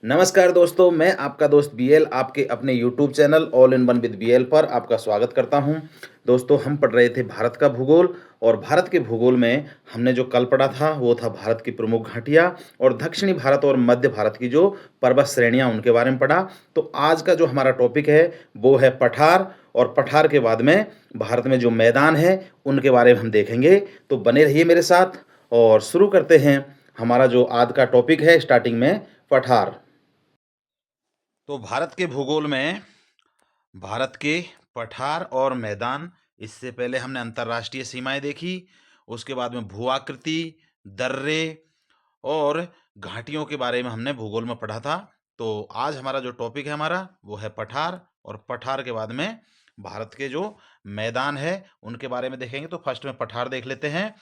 नमस्कार दोस्तों, मैं आपका दोस्त बीएल आपके अपने YouTube channel all in one with BL पर आपका स्वागत करता हूं। दोस्तों, हम पढ़ रहे थे भारत का भूगोल और भारत के भूगोल में हमने जो कल पढ़ा था वो था भारत की प्रमुख घाटियां और दक्षिणी भारत और मध्य भारत की जो पर्वत श्रेणियां उनके बारे में पढ़ा। तो आज का जो हमारा टॉपिक है वो है पठार और पठार के बाद में भारत में जो मैदान है उनके बारे में हम देखेंगे। तो बने रहिए मेरे साथ और शुरू करते हैं। हमारा जो आज का टॉपिक है स्टार्टिंग में पठार। तो भारत के भूगोल में भारत के पठार और मैदान, इससे पहले हमने अंतर्राष्ट्रीय सीमाएं देखी, उसके बाद में भू आकृति, दर्रे और घाटियों के बारे में हमने भूगोल में पढ़ा था। तो आज हमारा जो टॉपिक है हमारा वो है पठार और पठार के बाद में भारत के जो मैदान है उनके बारे में देखेंगे। तो फर्स्ट में पठार देख लेते हैं।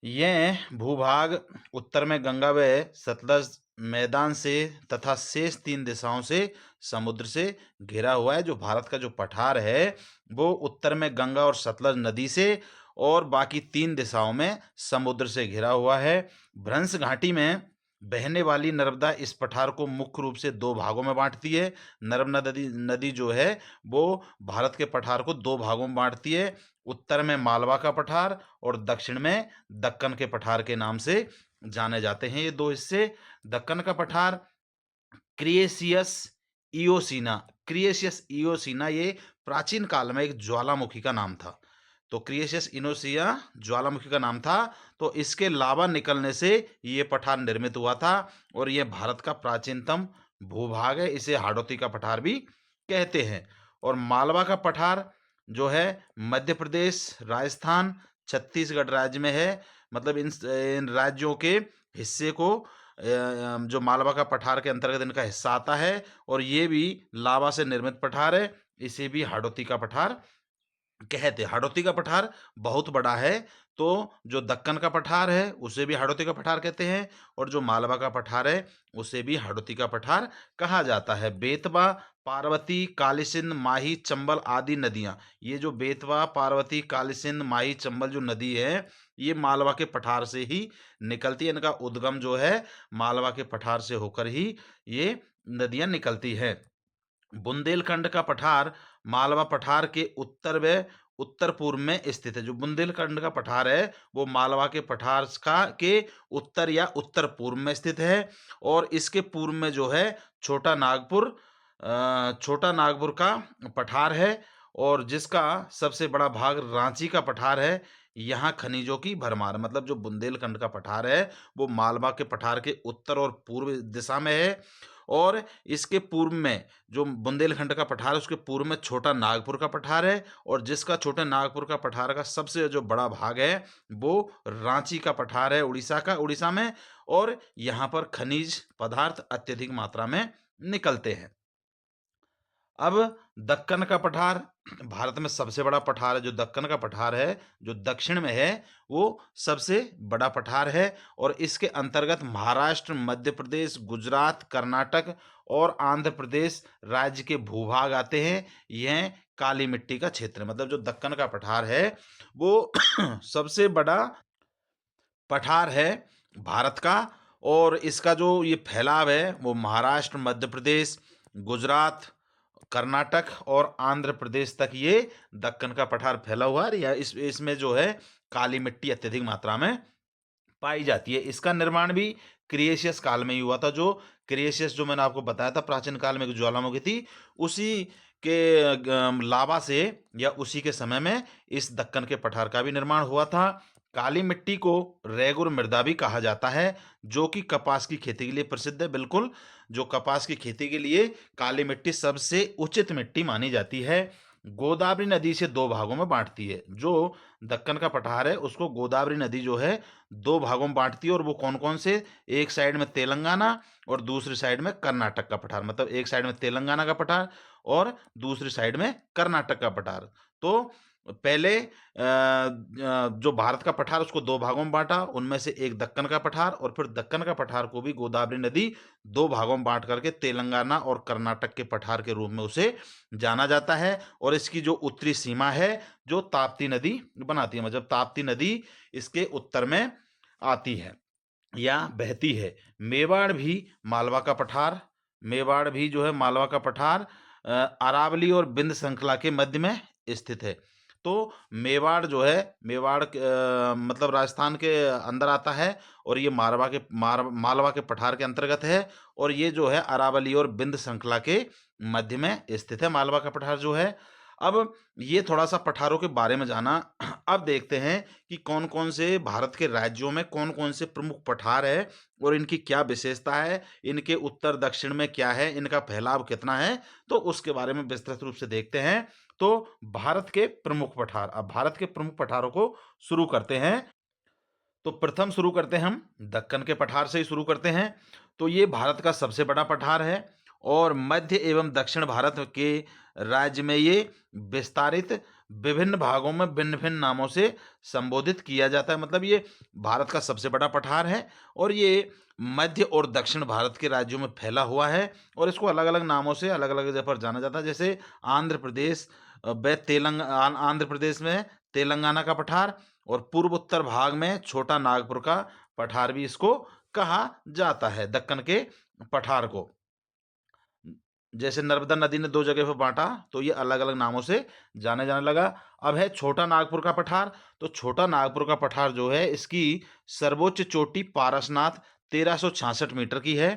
यह भूभाग उत्तर में गंगा व सतलज मैदान से तथा शेष 3 दिशाओं से समुद्र से घिरा हुआ है। जो भारत का जो पठार है वो उत्तर में गंगा और सतलज नदी से और बाकी 3 दिशाओं में समुद्र से घिरा हुआ है। भ्रंश घाटी में बहने वाली नर्मदा इस पठार को मुख्य रूप से 2 भागों में बांटती है। नर्मदा नदी जो है वो भारत के पठार को 2 भागों में बांटती है। उत्तर में मालवा का पठार और दक्षिण में दक्कन के पठार के नाम से जाने जाते हैं ये 2 हिस्से। दक्कन का पठार क्रिएशियस इओसिना क्रिएशियस इओसिना ये प्राचीन काल में एक ज्वालामुखी का नाम था। तो क्रिएशियस इनोसिया ज्वालामुखी का नाम था। तो इसके लावा निकलने से ये पठार निर्मित हुआ था और ये भारत का प्राचीनतम भूभाग है। इसे हाड़ौती का पठार भी कहते हैं। और मालवा का पठार जो है मध्य प्रदेश, राजस्थान, छत्तीसगढ़ राज्य में है। मतलब इन राज्यों के हिस्से को जो मालवा का पठार के अंतर्गत इनका हिस्सा आता है और ये भी लावा से निर्मित पठार है। इसे भी हाड़ौती का पठार कहते हैं। हाड़ौती का पठार बहुत बड़ा है। तो जो दक्कन का पठार है उसे भी हाड़ौती का पठार कहते हैं और जो मालवा का पठार है उसे भी हाड़ौती का पठार कहा जाता है। बेतवा, पार्वती, कालीसिंध, माही, चंबल आदि नदियां, ये जो बेतवा, पार्वती, कालीसिंध, माही, चंबल जो नदी है ये मालवा के पठार से ही निकलती है। इनका उद्गम जो है मालवा के पठार से होकर ही ये नदियां निकलती है। बुंदेलखंड का पठार मालवा पठार के उत्तर व उत्तर पूर्व में स्थित है। जो बुंदेलखंड का पठार है वो मालवा के पठार का के उत्तर या उत्तर पूर्व में स्थित है। और इसके पूर्व में जो है छोटा नागपुर का पठार है और जिसका सबसे बड़ा भाग रांची का पठार है। यहाँ खनिजों की भरमार, मतलब जो बुंदेलखंड का पठार है वो मालवा के पठार के उत्तर और पूर्व दिशा में है। और इसके पूर्व में जो बुंदेलखंड का पठार है उसके पूर्व में छोटा नागपुर का पठार है और जिसका छोटे नागपुर का पठार का सबसे जो बड़ा भाग है वो रांची का पठार है, उड़ीसा में। और यहाँ पर खनिज पदार्थ अत्यधिक मात्रा में निकलते हैं। अब दक्कन का पठार भारत में सबसे बड़ा पठार है। जो दक्कन का पठार है जो दक्षिण में है वो सबसे बड़ा पठार है और इसके अंतर्गत महाराष्ट्र, मध्य प्रदेश, गुजरात, कर्नाटक और आंध्र प्रदेश राज्य के भूभाग आते हैं। यह काली मिट्टी का क्षेत्र है। मतलब जो दक्कन का पठार है वो सबसे बड़ा पठार है भारत का और इसका जो ये फैलाव है वो महाराष्ट्र, मध्य प्रदेश, गुजरात, कर्नाटक और आंध्र प्रदेश तक ये दक्कन का पठार फैला हुआ है। या इसमें जो है काली मिट्टी अत्यधिक मात्रा में पाई जाती है। इसका निर्माण भी क्रिएशियस काल में ही हुआ था। जो क्रिएशियस जो मैंने आपको बताया था प्राचीन काल में एक ज्वालामुखी थी, उसी के लावा से या उसी के समय में इस दक्कन के पठार का भी निर्माण हुआ था। काली मिट्टी को रेगुर मृदा भी कहा जाता है जो कि कपास की खेती के लिए प्रसिद्ध है। बिल्कुल, जो कपास की खेती के लिए काली मिट्टी सबसे उचित मिट्टी मानी जाती है। गोदावरी नदी से 2 भागों में बांटती है। जो दक्कन का पठार है उसको गोदावरी नदी जो है 2 भागों में बांटती है और वो कौन कौन से, एक साइड में तेलंगाना और दूसरी साइड में कर्नाटक का पठार। मतलब एक साइड में तेलंगाना का पठार और दूसरी साइड में कर्नाटक का पठार। तो पहले जो भारत का पठार उसको 2 भागों में बांटा, उनमें से एक दक्कन का पठार और फिर दक्कन का पठार को भी गोदावरी नदी 2 भागों में बांट करके तेलंगाना और कर्नाटक के पठार के रूप में उसे जाना जाता है। और इसकी जो उत्तरी सीमा है जो ताप्ती नदी बनाती है, मतलब ताप्ती नदी इसके उत्तर में आती है। या बहती है। मेवाड़ भी मालवा का पठार, मेवाड़ भी जो है मालवा का पठार अरावली और विंध्य श्रृंखला के मध्य में स्थित है। तो मेवाड़ जो है, मेवाड़ मतलब राजस्थान के अंदर आता है और ये मालवा के पठार के अंतर्गत है, और ये जो है अरावली और विंध्य श्रृंखला के मध्य में स्थित है मालवा का पठार जो है। अब ये थोड़ा सा पठारों के बारे में जाना। अब देखते हैं कि कौन कौन से भारत के राज्यों में कौन कौन से प्रमुख पठार है और इनकी क्या विशेषता है, इनके उत्तर दक्षिण में क्या है, इनका फैलाव कितना है, तो उसके बारे में विस्तृत रूप से देखते हैं। तो भारत के प्रमुख पठार, अब भारत के प्रमुख पठारों को शुरू करते हैं। तो प्रथम शुरू करते हैं हम दक्कन के पठार से ही शुरू करते हैं। तो ये भारत का सबसे बड़ा पठार है और मध्य एवं दक्षिण भारत के राज्य में ये विस्तारित विभिन्न भागों में भिन्न भिन्न नामों से संबोधित किया जाता है। मतलब ये भारत का सबसे बड़ा पठार है और ये मध्य और दक्षिण भारत के राज्यों में फैला हुआ है और इसको अलग अलग नामों से अलग अलग जगह पर जाना जाता है। जैसे आंध्र प्रदेश व तेलंगाना, आंध्र प्रदेश में तेलंगाना का पठार, और पूर्व उत्तर भाग में छोटा नागपुर का पठार भी इसको कहा जाता है, दक्कन के पठार को। जैसे नर्मदा नदी ने दो जगह पे बांटा तो ये अलग अलग नामों से जाने जाने लगा। अब है छोटा नागपुर का पठार। तो छोटा नागपुर का पठार जो है, इसकी सर्वोच्च चोटी पारसनाथ 1366 मीटर की है।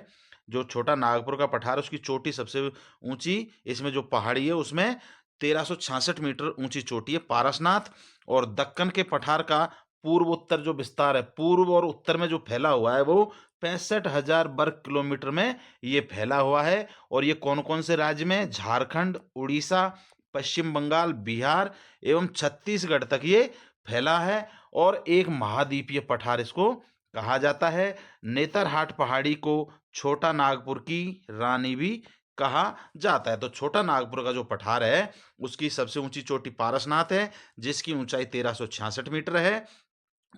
जो छोटा नागपुर का पठार, उसकी चोटी सबसे ऊंची, इसमें जो पहाड़ी है उसमें 1366 मीटर ऊंची चोटी है पारसनाथ। और दक्कन के पठार का पूर्व उत्तर जो विस्तार है, पूर्व और उत्तर में जो फैला हुआ है, वो 65,000 वर्ग किलोमीटर में ये फैला हुआ है। और ये कौन कौन से राज्य में? झारखंड, उड़ीसा, पश्चिम बंगाल, बिहार एवं छत्तीसगढ़ तक ये फैला है। और एक महाद्वीपीय पठार इसको कहा जाता है। नेतरहाट पहाड़ी को छोटा नागपुर की रानी भी कहा जाता है। तो छोटा नागपुर का जो पठार है, उसकी सबसे ऊंची चोटी पारसनाथ है, जिसकी ऊंचाई 1366 मीटर है।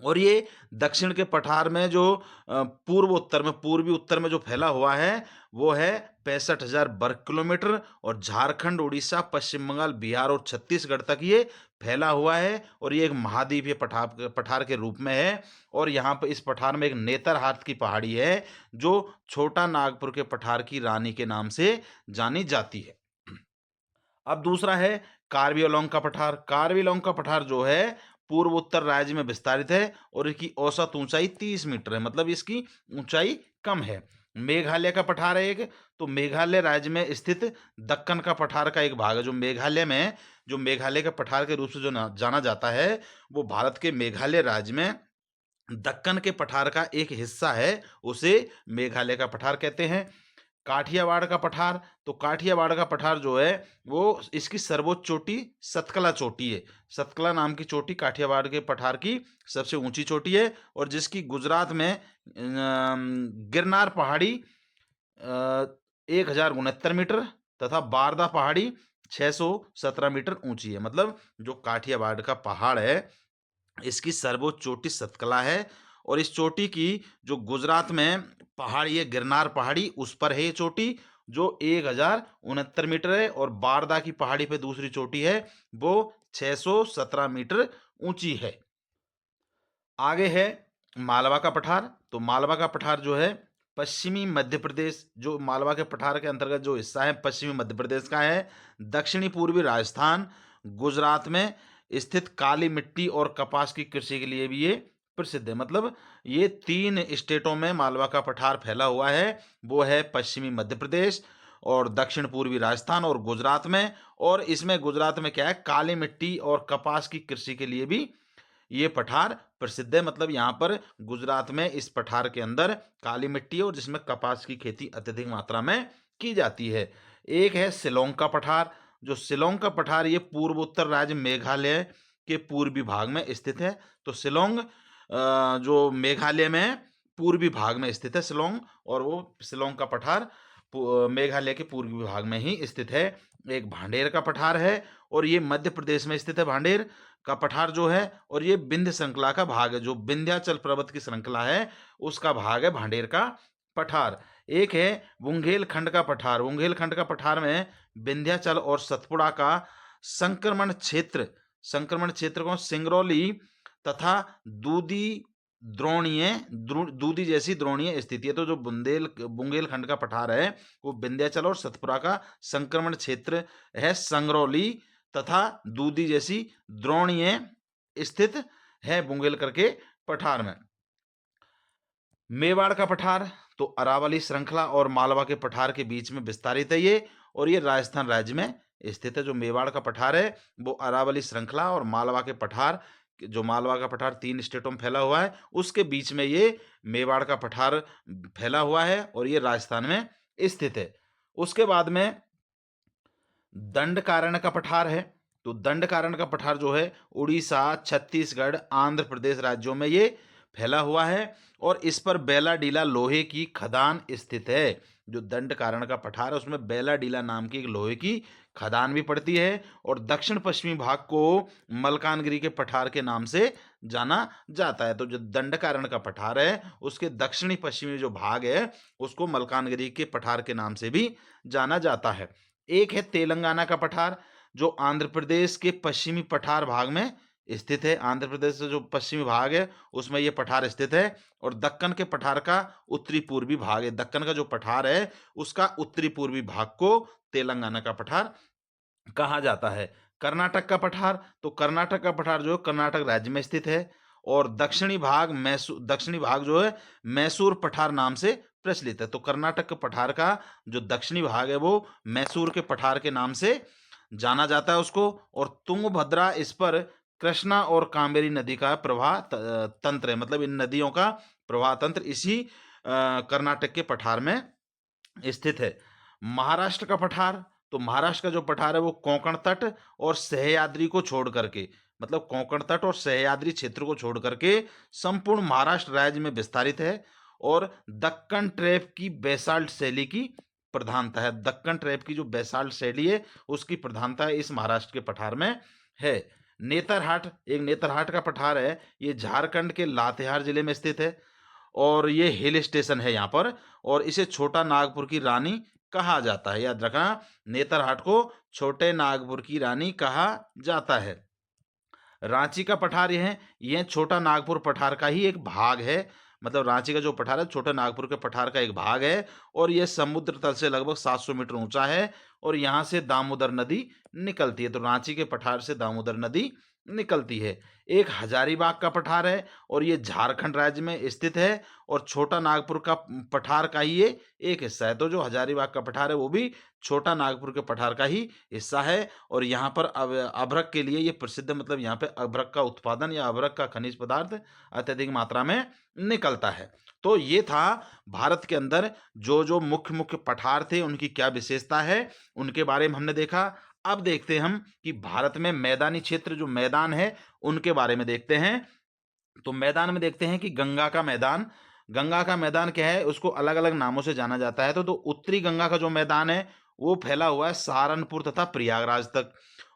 और ये दक्षिण के पठार में जो पूर्व उत्तर में, पूर्वी उत्तर में जो फैला हुआ है, वो है 65,000 वर्ग किलोमीटर। और झारखंड, उड़ीसा, पश्चिम बंगाल, बिहार और छत्तीसगढ़ तक ये फैला हुआ है। और ये एक महाद्वीपीय पठार पठार के रूप में है। और यहाँ पर इस पठार में एक नेतरहाट की पहाड़ी है, जो छोटा नागपुर के पठार की रानी के नाम से जानी जाती है। अब दूसरा है कार्बी आंलोंग का पठार। कार्बी आंलोंग का पठार जो है, पूर्व उत्तर राज्य में विस्तारित है और इसकी औसत ऊंचाई 30 मीटर है, मतलब इसकी ऊंचाई कम है। मेघालय का पठार है एक। तो मेघालय राज्य में स्थित दक्कन का पठार का एक भाग है। जो मेघालय में, जो मेघालय के पठार के रूप से जो जाना जाता है, वो भारत के मेघालय राज्य में दक्कन के पठार का एक हिस्सा है, उसे मेघालय का पठार कहते हैं। काठियावाड़ का पठार। तो काठियावाड़ का पठार जो है, वो इसकी सर्वोच्च चोटी सतकला चोटी है। सतकला नाम की चोटी काठियावाड़ के पठार की सबसे ऊंची चोटी है, और जिसकी गुजरात में गिरनार पहाड़ी 1069 मीटर तथा बारदा पहाड़ी 617 मीटर ऊंची है। मतलब जो काठियावाड़ का पहाड़ है, इसकी सर्वोच्च चोटी सतकला है। और इस चोटी की जो गुजरात में पहाड़ी है, गिरनार पहाड़ी, उस पर है ये चोटी, जो 1069 मीटर है। और बारदा की पहाड़ी पे दूसरी चोटी है, वो 617 मीटर ऊंची है। आगे है मालवा का पठार। तो मालवा का पठार जो है, पश्चिमी मध्य प्रदेश, जो मालवा के पठार के अंतर्गत जो हिस्सा है, पश्चिमी मध्य प्रदेश का है। दक्षिणी पूर्वी राजस्थान, गुजरात में स्थित काली मिट्टी और कपास की कृषि के लिए भी ये प्रसिद्ध है। मतलब ये 3 स्टेटों में मालवा का पठार फैला हुआ है। वो है पश्चिमी मध्य प्रदेश और दक्षिण पूर्वी राजस्थान और गुजरात में। और इसमें गुजरात में क्या है, काली मिट्टी और कपास की कृषि के लिए भी ये पठार प्रसिद्ध है। मतलब यहाँ पर गुजरात में इस पठार के अंदर काली मिट्टी है और जिसमें कपास की खेती अत्यधिक मात्रा में की जाती है। एक है शिलोंग का पठार। जो शिलोंग का पठार, ये पूर्व उत्तर राज्य मेघालय के पूर्वी भाग में स्थित है। तो शिलोंग जो मेघालय में पूर्वी भाग में स्थित है शिलोंग, और वो शिलोंग का पठार मेघालय के पूर्वी भाग में ही स्थित है। एक भांडेर का पठार है, और ये मध्य प्रदेश में स्थित है भांडेर का पठार जो है। और ये विंध्य श्रृंखला का भाग है, जो विंध्याचल पर्वत की श्रृंखला है, उसका भाग है भांडेर का पठार। एक है बुंदेलखंड का पठार। बुंदेलखंड का पठार में विंध्याचल और सतपुड़ा का संक्रमण क्षेत्र को सिंगरौली तथा दूधी द्रोणीय दूधी जैसी द्रोणीय स्थिति है। तो जो बुंदेलखंड का पठार है वो विंध्याचल और सतपुरा का संक्रमण क्षेत्र है, संगरौली तथा दूधी जैसी द्रोणीय स्थित है बुंदेलखंड के पठार में। मेवाड़ का पठार तो अरावली श्रृंखला और मालवा के पठार के बीच में विस्तारित है ये, और ये राजस्थान राज्य में स्थित है। जो मेवाड़ का पठार है वो अरावली श्रृंखला और मालवा के पठार, जो मालवा का पठार 3 स्टेटों में फैला हुआ है, उसके बीच में ये मेवाड़ का पठार फैला हुआ है और ये राजस्थान में स्थित है। उसके बाद में दंडकारण्य का पठार है। तो दंडकारण्य का पठार जो है उड़ीसा, छत्तीसगढ़, आंध्र प्रदेश राज्यों में ये फैला हुआ है और इस पर बेलाडीला लोहे की खदान स्थित है। जो दंडकारण्य का पठार है उसमें बेलाडीला नाम की एक लोहे की खदान भी पड़ती है और दक्षिण पश्चिमी भाग को मलकानगिरी के पठार के नाम से जाना जाता है। तो जो दंडकारण्य का पठार है उसके दक्षिणी पश्चिमी जो भाग है उसको मलकानगिरी के पठार के नाम से भी जाना जाता है। एक है तेलंगाना का पठार जो आंध्र प्रदेश के पश्चिमी पठार भाग में स्थित है। आंध्र प्रदेश से जो पश्चिमी भाग है उसमें यह पठार स्थित है और दक्कन के पठार का उत्तरी पूर्वी भाग है। दक्कन का जो पठार है उसका उत्तरी पूर्वी भाग को तेलंगाना का पठार कहा जाता है। कर्नाटक का पठार तो कर्नाटक का पठार जो है कर्नाटक राज्य में स्थित है और दक्षिणी भाग जो है मैसूर पठार नाम से प्रचलित है। तो कर्नाटक के पठार का जो दक्षिणी भाग है वो मैसूर के पठार के नाम से जाना जाता है उसको। और तुंगभद्रा इस पर कृष्णा और कावेरी नदी का प्रवाह तंत्र है, मतलब इन नदियों का प्रवाह तंत्र इसी कर्नाटक के पठार में स्थित है। महाराष्ट्र का पठार तो महाराष्ट्र का जो पठार है वो कोंकण तट और सह्याद्री को छोड़ करके, मतलब कोंकण तट और सह्याद्री क्षेत्र को छोड़ करके संपूर्ण महाराष्ट्र राज्य में विस्तारित है और दक्कन ट्रैप की बेसाल्ट शैली की प्रधानता है। दक्कन ट्रैप की जो बेसाल्ट शैली है उसकी प्रधानता इस महाराष्ट्र के पठार में है। नेतरहाट का पठार है, ये झारखंड के लातेहार जिले में स्थित है और ये हिल स्टेशन है यहाँ पर और इसे छोटा नागपुर की रानी कहा जाता है। याद रखना, नेतरहाट को छोटे नागपुर की रानी कहा जाता है। रांची का पठार यह छोटा नागपुर पठार का ही एक भाग है, मतलब रांची का जो पठार है छोटा नागपुर के पठार का एक भाग है और यह समुद्र तल से लगभग 700 मीटर ऊंचा है और यहाँ से दामोदर नदी निकलती है। तो रांची के पठार से दामोदर नदी निकलती है। एक हजारीबाग का पठार है और ये झारखंड राज्य में स्थित है और छोटा नागपुर का पठार का ही ये एक हिस्सा है। तो जो हजारीबाग का पठार है वो भी छोटा नागपुर के पठार का ही हिस्सा है और यहाँ पर अभ्रक के लिए ये प्रसिद्ध, मतलब यहाँ पे अभ्रक का उत्पादन या अभ्रक का खनिज पदार्थ अत्यधिक मात्रा में निकलता है। तो ये था भारत के अंदर जो जो मुख्य मुख्य पठार थे उनकी क्या विशेषता है उनके बारे में हमने देखा। अब देखते हैं हम कि भारत में मैदानी क्षेत्र जो मैदान है उनके बारे में देखते हैं। तो मैदान में देखते हैं कि गंगा का मैदान क्या है, उसको अलग अलग नामों से जाना जाता है। तो उत्तरी गंगा का जो मैदान है वो फैला हुआ है सहारनपुर तथा प्रयागराज तक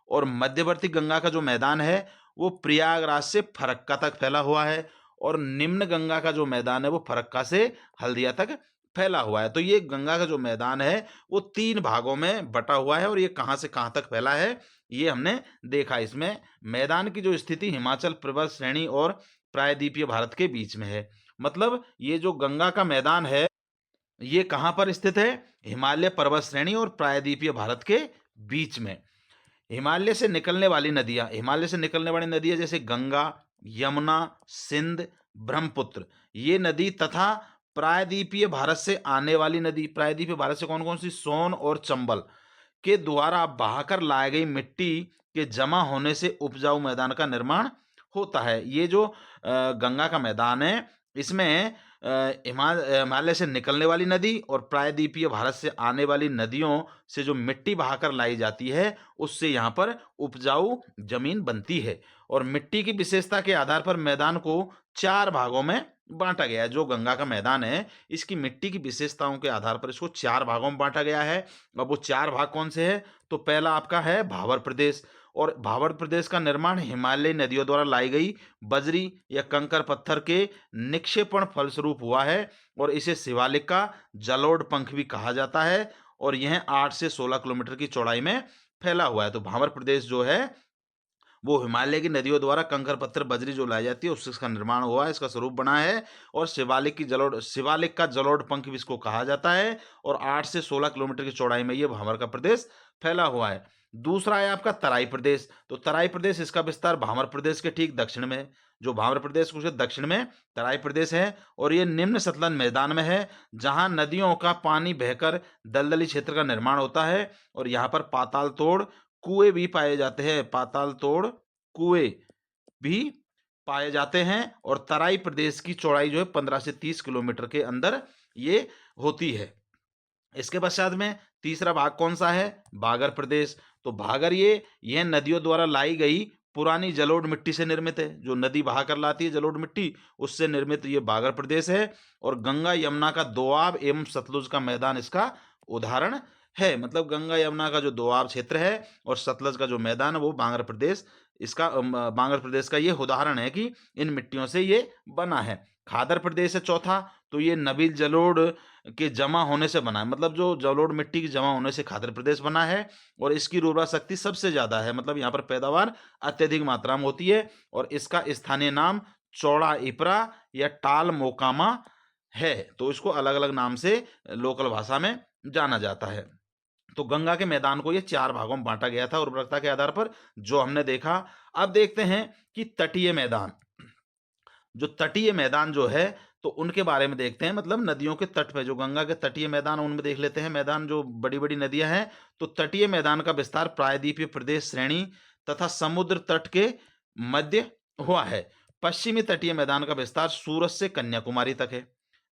और मध्यवर्ती गंगा का जो मैदान है वो प्रयागराज से फरक्का तक फैला हुआ है और निम्न गंगा का जो मैदान है वो फरक्का से हल्दिया तक फैला हुआ है। तो ये गंगा का जो मैदान है वो 3 भागों में बटा हुआ है और ये कहां से कहां तक फैला है ये हमने देखा। इसमें मैदान की जो स्थिति हिमाचल पर्वत श्रेणी और प्रायद्वीपीय भारत के बीच में है, मतलब ये जो गंगा का मैदान है ये कहां पर स्थित है, हिमालय पर्वत श्रेणी और प्रायद्वीपीय भारत के बीच में। हिमालय से निकलने वाली नदियां जैसे गंगा, यमुना, सिंध, ब्रह्मपुत्र, ये नदी तथा प्रायद्वीपीय भारत से आने वाली नदी, प्रायद्वीपीय भारत से कौन कौन सी, सोन और चंबल के द्वारा बहाकर लाई गई मिट्टी के जमा होने से उपजाऊ मैदान का निर्माण होता है। ये जो गंगा का मैदान है इसमें हिमालय से निकलने वाली नदी और प्रायद्वीपीय भारत से आने वाली नदियों से जो मिट्टी बहाकर लाई जाती है उससे यहाँ पर उपजाऊ जमीन बनती है। और मिट्टी की विशेषता के आधार पर मैदान को 4 भागों में बांटा गया है। जो गंगा का मैदान है इसकी मिट्टी की विशेषताओं के आधार पर इसको 4 भागों में बांटा गया है। अब वो 4 भाग कौन से हैं, तो पहला आपका है भावर प्रदेश और भावर प्रदेश का निर्माण हिमालयी नदियों द्वारा लाई गई बजरी या कंकर पत्थर के निक्षेपण फलस्वरूप हुआ है और इसे शिवालिक का जलोढ़ पंख भी कहा जाता है और यह 8 से 16 किलोमीटर की चौड़ाई में फैला हुआ है। तो भावर प्रदेश जो है वो हिमालय की नदियों द्वारा कंकर पत्थर बजरी जो लाई जाती है उससे इसका निर्माण हुआ है, इसका स्वरूप बना है। और शिवालिक का जलोढ़ पंख भी इसको कहा जाता है। और 8 से 16 किलोमीटर की चौड़ाई में ये भावर का प्रदेश फैला हुआ है। दूसरा है आपका तराई प्रदेश। तो तराई प्रदेश, इसका विस्तार भावर प्रदेश के ठीक दक्षिण में है। जो भावर प्रदेश उसके दक्षिण में तराई प्रदेश है। और ये निम्न सतलज मैदान में है, जहां नदियों का पानी बहकर दलदली क्षेत्र का निर्माण होता है। और यहाँ पर पाताल तोड़ कुएं भी पाए जाते हैं, पाताल तोड़ कुएं भी पाए जाते हैं। और तराई प्रदेश की चौड़ाई जो है 15 से 30 किलोमीटर के अंदर ये होती है। इसके पश्चात में तीसरा भाग कौन सा है? बागर प्रदेश। तो बागर यह नदियों द्वारा लाई गई पुरानी जलोढ़ मिट्टी से निर्मित है। जो नदी बहा कर लाती है जलोढ़ मिट्टी, उससे निर्मित ये बागर प्रदेश है। और गंगा यमुना का दोआब एवं सतलुज का मैदान इसका उदाहरण है। मतलब गंगा यमुना का जो दोआब क्षेत्र है और सतलज का जो मैदान है वो बांगर प्रदेश बांगर प्रदेश का ये उदाहरण है कि इन मिट्टियों से ये बना है। खादर प्रदेश है चौथा। तो ये नबील जलोढ़ के जमा होने से बना है। मतलब जो जलोढ़ मिट्टी की जमा होने से खादर प्रदेश बना है। और इसकी उर्वरा शक्ति सबसे ज्यादा है, मतलब यहाँ पर पैदावार अत्यधिक मात्रा में होती है। और इसका स्थानीय नाम चौड़ा इपरा या टाल मोकामा है। तो इसको अलग अलग नाम से लोकल भाषा में जाना जाता है। तो गंगा के मैदान को ये 4 भागों में बांटा गया था उर्वरकता के आधार पर, जो हमने देखा। अब देखते हैं कि तटीय मैदान। जो तटीय मैदान जो है तो उनके बारे में देखते हैं। मतलब नदियों के तट पे जो गंगा के तटीय मैदान, उनमें देख लेते हैं। मैदान जो बड़ी बड़ी नदियां हैं, तो तटीय मैदान का विस्तार प्रायद्वीपीय प्रदेश श्रेणी तथा समुद्र तट के मध्य हुआ है। पश्चिमी तटीय मैदान का विस्तार सूरत से कन्याकुमारी तक है।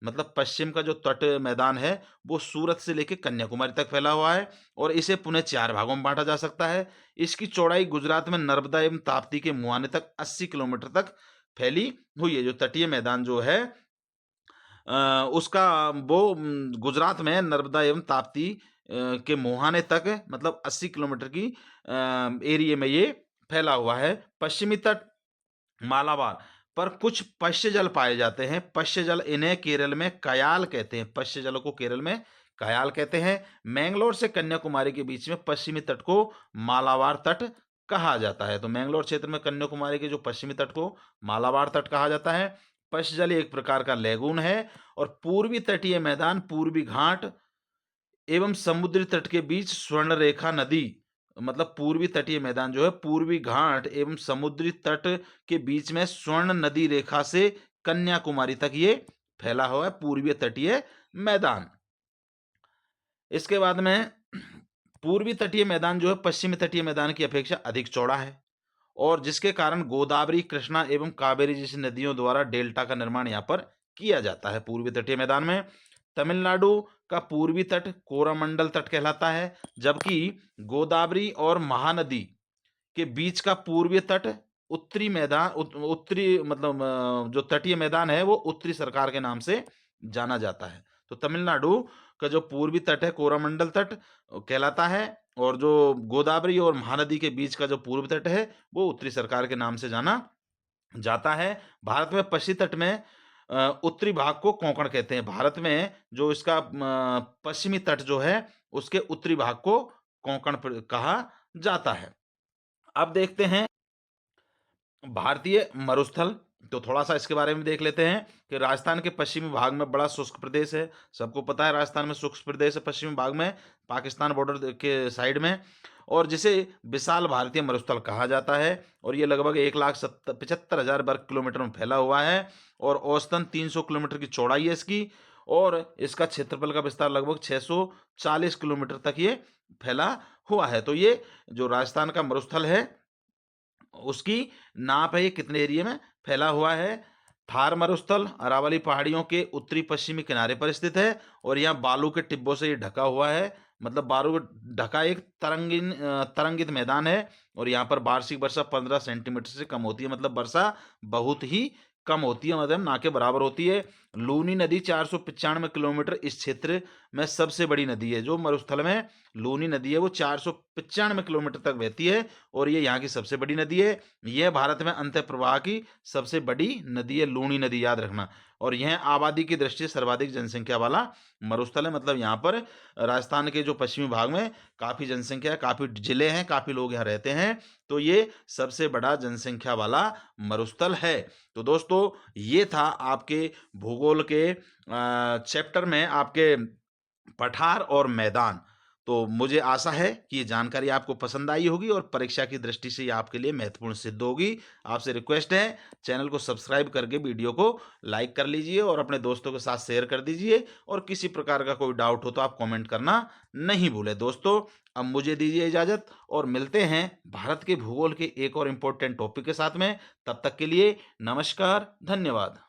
मतलब पश्चिम का जो तट मैदान है वो सूरत से लेकर कन्याकुमारी तक फैला हुआ है। और इसे पुनः 4 भागों में बांटा जा सकता है। इसकी चौड़ाई गुजरात में नर्मदा एवं ताप्ती के मुहाने तक 80 किलोमीटर तक फैली हुई है। जो तटीय मैदान जो है उसका वो गुजरात में नर्मदा एवं ताप्ती के मुहाने तक, मतलब 80 किलोमीटर की एरिया में ये फैला हुआ है। पश्चिमी तट मालाबार पर कुछ पश्य जल पाए जाते हैं। पश्य जल, इन्हें केरल में कयाल कहते हैं। पश्य जल को केरल में कयाल कहते हैं। मैंगलोर से कन्याकुमारी के बीच में पश्चिमी तट को मालाबार तट कहा जाता है। तो मैंगलोर क्षेत्र में कन्याकुमारी के जो पश्चिमी तट को मालाबार तट कहा जाता है। पश्य जल एक प्रकार का लेगून है। और पूर्वी तटीय मैदान पूर्वी घाट एवं समुद्री तट के बीच स्वर्ण रेखा नदी, मतलब पूर्वी तटीय मैदान जो है पूर्वी घाट एवं समुद्री तट के बीच में स्वर्ण नदी रेखा से कन्याकुमारी तक ये फैला हुआ है पूर्वी तटीय मैदान। इसके बाद में पूर्वी तटीय मैदान जो है पश्चिमी तटीय मैदान की अपेक्षा अधिक चौड़ा है। और जिसके कारण गोदावरी, कृष्णा एवं कावेरी जैसी नदियों द्वारा डेल्टा का निर्माण यहाँ पर किया जाता है पूर्वी तटीय मैदान में। तमिलनाडु का पूर्वी तट कोरामंडल तट कहलाता है, जबकि गोदावरी और महानदी के बीच का पूर्वी तट उत्तरी मैदान उत्तरी मतलब जो तटीय मैदान है वो उत्तरी सरकार के नाम से जाना जाता है। तो तमिलनाडु का जो पूर्वी तट है कोरामंडल तट कहलाता है। और जो गोदावरी और महानदी के बीच का जो पूर्वी तट है वो उत्तरी सरकार के नाम से जाना जाता है। भारत में पश्चिमी तट में उत्तरी भाग को कोंकण कहते हैं। भारत में जो इसका पश्चिमी तट जो है उसके उत्तरी भाग को कोंकण कहा जाता है। अब देखते हैं भारतीय मरुस्थल। तो थोड़ा सा इसके बारे में देख लेते हैं कि राजस्थान के पश्चिमी भाग में बड़ा शुष्क प्रदेश है। सबको पता है राजस्थान में शुष्क प्रदेश है पश्चिमी भाग में, पाकिस्तान बॉर्डर के साइड में। और जिसे विशाल भारतीय मरुस्थल कहा जाता है। और ये लगभग 1,75,000 वर्ग किलोमीटर में फैला हुआ है। और औसतन 300 किलोमीटर की चौड़ाई है इसकी। और इसका क्षेत्रफल का विस्तार लगभग 640 किलोमीटर तक ये फैला हुआ है। तो ये जो राजस्थान का मरुस्थल है उसकी नाप है ये कितने एरिया में फैला हुआ है। थार मरुस्थल अरावली पहाड़ियों के उत्तरी पश्चिमी किनारे पर स्थित है। और यहाँ बालू के टिब्बों से ये ढका हुआ है। मतलब बालू ढका एक तरंगित मैदान है। और यहाँ पर वार्षिक वर्षा 15 सेंटीमीटर से कम होती है। मतलब वर्षा बहुत ही कम होती है, मतलब ना के बराबर होती है। लूनी नदी 495 किलोमीटर इस क्षेत्र में सबसे बड़ी नदी है। जो मरुस्थल में लूनी नदी है वो 495 किलोमीटर तक बहती है और ये यहाँ की सबसे बड़ी नदी है। यह भारत में अंतः प्रवाह की सबसे बड़ी नदी है लूनी नदी, याद रखना। और यह आबादी की दृष्टि से सर्वाधिक जनसंख्या वाला मरुस्थल है। मतलब यहाँ पर राजस्थान के जो पश्चिमी भाग में काफ़ी जनसंख्या है, काफ़ी जिले हैं, काफ़ी लोग यहाँ रहते हैं, तो ये सबसे बड़ा जनसंख्या वाला मरुस्थल है। तो दोस्तों ये था आपके भूगोल के चैप्टर में आपके पठार और मैदान। तो मुझे आशा है कि ये जानकारी आपको पसंद आई होगी और परीक्षा की दृष्टि से ये आपके लिए महत्वपूर्ण सिद्ध होगी। आपसे रिक्वेस्ट है, चैनल को सब्सक्राइब करके वीडियो को लाइक कर लीजिए और अपने दोस्तों के साथ शेयर कर दीजिए। और किसी प्रकार का कोई डाउट हो तो आप कमेंट करना नहीं भूलें। दोस्तों अब मुझे दीजिए इजाज़त और मिलते हैं भारत के भूगोल के एक और इम्पोर्टेंट टॉपिक के साथ में। तब तक के लिए नमस्कार, धन्यवाद।